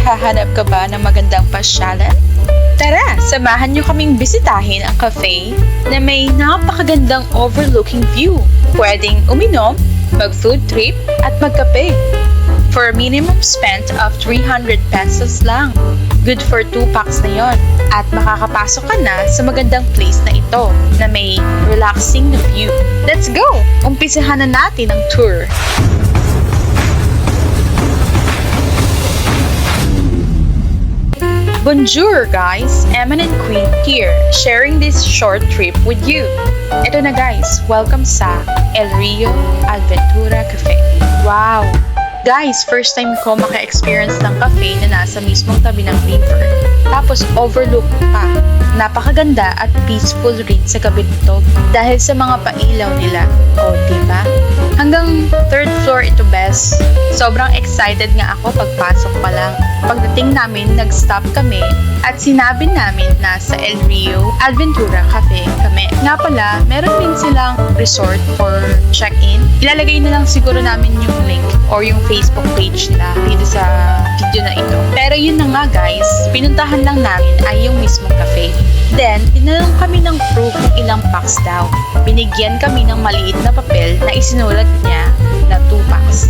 Naghahanap ka ba ng magandang pasyalan? Tara, samahan niyo kaming bisitahin ang cafe na may napakagandang overlooking view. Pwedeng uminom, mag-food trip, at magkape. For a minimum spent of 300 pesos lang. Good for 2 packs na yon. At makakapasok ka na sa magandang place na ito na may relaxing na view. Let's go! Umpisahan na natin ang tour. Bonjour guys! Eman and Queen here, sharing this short trip with you. Ito na guys, welcome sa El Rio Adventura Cafe. Wow! Guys, first time ko maka-experience ng cafe na nasa mismong tabi ng river. Tapos overlook pa. Napakaganda at peaceful rin sa gabi nito dahil sa mga pailaw nila. O, diba? Hanggang 3rd floor ito best. Sobrang excited nga ako pagpasok pa lang. Pagdating namin, nag-stop kami at sinabi namin na sa El Rio Adventura Cafe kami. Nga pala, meron din silang resort for check-in. Ilalagay na lang siguro namin yung link or yung Facebook page nila dito sa video na ito. Pero yun na nga guys, pinuntahan lang namin ay yung mismong cafe. Then, tinanong kami ng crew kung ilang packs daw. Binigyan kami ng maliit na papel na isinulat niya na 2 packs.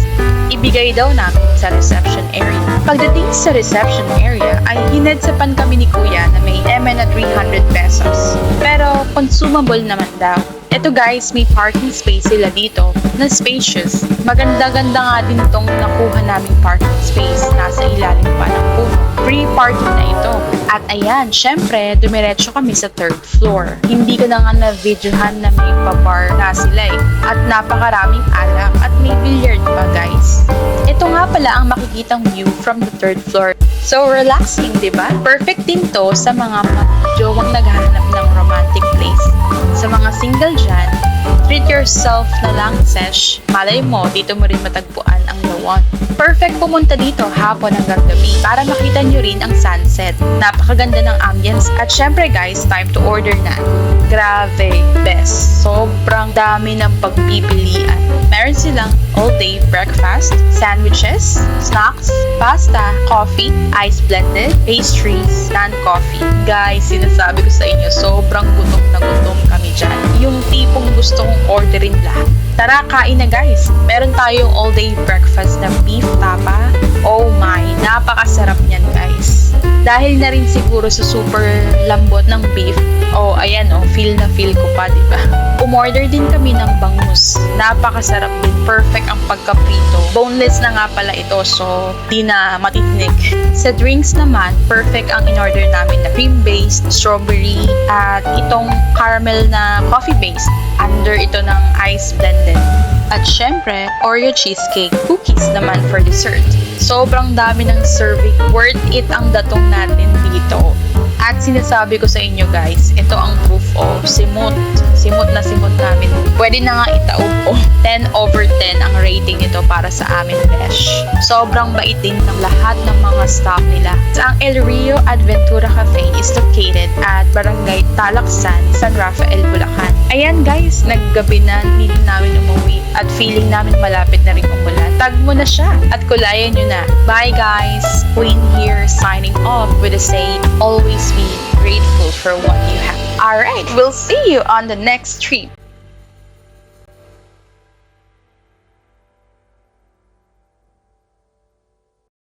Ibigay daw namin sa reception area. Pagdating sa reception area, ay hinedsapan kami ni Kuya na may na 300 pesos. Pero, consumable naman daw. Eto guys, may parking space sila dito na spacious. Maganda-ganda nga din itong nakuha naming parking space. Nasa ilalim pa ng puno. Free parking na ito. At ayan, syempre, dumiretso kami sa 3rd floor. Hindi ko na nga na-videohan na may pa-bar na sila eh. At napakaraming alak at may billiard pa guys. Ito nga pala ang makikitang view from the 3rd floor. So relaxing, diba? Perfect din to sa mga jowang naghahanap ng romantic place. Sa mga single dyan, treat yourself na lang, sesh. Malay mo, dito mo rin matagpuan ang the one. Perfect pumunta dito hapon hanggang gabi para makita nyo rin ang sunset. Napakaganda ng ambience. At syempre guys, time to order na. Grabe, best. Sobrang dami ng pagpipilian. Meron silang all-day breakfast, sandwiches, snacks, pasta, coffee, ice blended, pastries, non-coffee. Guys, sinasabi ko sa inyo, sobrang gutom na gutom kami dyan. Yung tipong gusto kong orderin lahat. Tara, kain na guys. Meron tayong all-day breakfast na beef tapa. Oh my, napakasarap niyan guys. Dahil na rin siguro sa super lambot ng beef. Oh, ayan oh, feel na feel ko pa, diba? Umorder din kami ng bangus. Napakasarap din. Perfect ang pagkaprito. Boneless na nga pala ito, so di na matitinig. Sa drinks naman, perfect ang in-order namin na cream-based, strawberry, at itong caramel na coffee-based. Under ito ng ice blended. At syempre, Oreo cheesecake cookies naman for dessert. Sobrang dami ng serving. Worth it ang datong natin dito. At sinasabi ko sa inyo guys, ito ang proof of simot. Simot na simot namin. Pwede na nga itaob o 10 over 10 ang rating nito para sa amin besh. Sobrang bait din ng lahat ng mga staff nila. Sa ang El Rio Adventura Cafe is located at Barangay Talaksan, San Rafael, Bulacan. Ayan guys, naggabi na, hindi namin umuwi at feeling namin malapit na rin umulan. Tag mo na siya at kulayan nyo na. Bye guys! Queen here signing off with a say, always be grateful for what you have. Alright, we'll see you on the next trip.